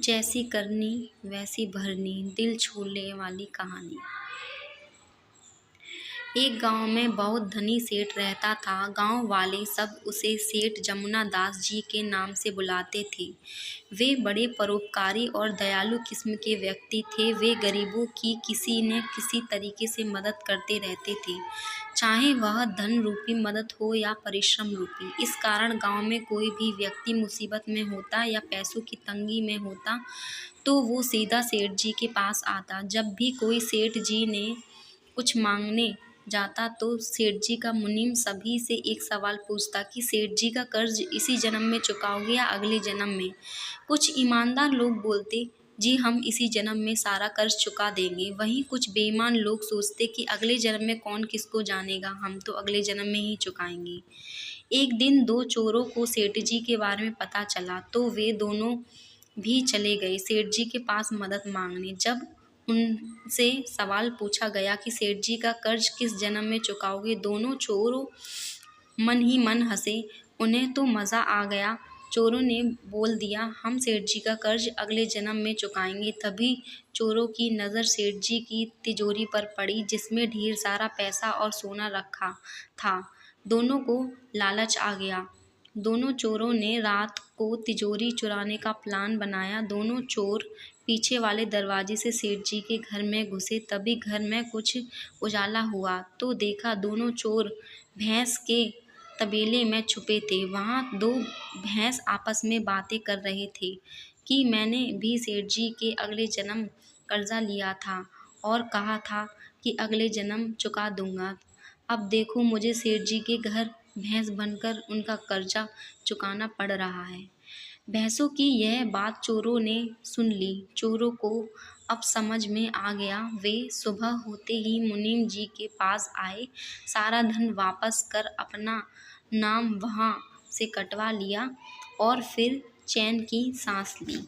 जैसी करनी वैसी भरनी, दिल छूने वाली कहानी। एक गांव में बहुत धनी सेठ रहता था। गांव वाले सब उसे सेठ जमुना दास जी के नाम से बुलाते थे। वे बड़े परोपकारी और दयालु किस्म के व्यक्ति थे। वे गरीबों की किसी न किसी तरीके से मदद करते रहते थे, चाहे वह धन रूपी मदद हो या परिश्रम रूपी। इस कारण गांव में कोई भी व्यक्ति मुसीबत में होता या पैसों की तंगी में होता तो वो सीधा सेठ जी के पास आता। जब भी कोई सेठ जी ने कुछ मांगने जाता तो सेठ जी का मुनीम सभी से एक सवाल पूछता कि सेठ जी का कर्ज इसी जन्म में चुकाओगे या अगले जन्म में। कुछ ईमानदार लोग बोलते, जी हम इसी जन्म में सारा कर्ज चुका देंगे। वहीं कुछ बेईमान लोग सोचते कि अगले जन्म में कौन किसको जानेगा, हम तो अगले जन्म में ही चुकाएंगे। एक दिन दो चोरों को सेठ जी के बारे में पता चला तो वे दोनों भी चले गए सेठ जी के पास मदद मांगने। जब उनसे सवाल पूछा गया कि सेठ जी का कर्ज किस जन्म में चुकाओगे, दोनों चोरों मन ही मन हंसे। उन्हें तो मज़ा आ गया। चोरों ने बोल दिया, हम सेठ जी का कर्ज अगले जन्म में चुकाएंगे। तभी चोरों की नज़र सेठ जी की तिजोरी पर पड़ी, जिसमें ढेर सारा पैसा और सोना रखा था। दोनों को लालच आ गया। दोनों चोरों ने रात को तिजोरी चुराने का प्लान बनाया। दोनों चोर पीछे वाले दरवाजे से सेठ जी के घर में घुसे। तभी घर में कुछ उजाला हुआ तो देखा दोनों चोर भैंस के तबेले में छुपे थे। वहाँ दो भैंस आपस में बातें कर रहे थे कि मैंने भी सेठ जी के अगले जन्म कर्जा लिया था और कहा था कि अगले जन्म चुका दूंगा। अब देखो मुझे सेठ जी के घर भैंस बनकर उनका कर्जा चुकाना पड़ रहा है। भैंसों की यह बात चोरों ने सुन ली। चोरों को अब समझ में आ गया। वे सुबह होते ही मुनीम जी के पास आए, सारा धन वापस कर अपना नाम वहाँ से कटवा लिया और फिर चैन की सांस ली।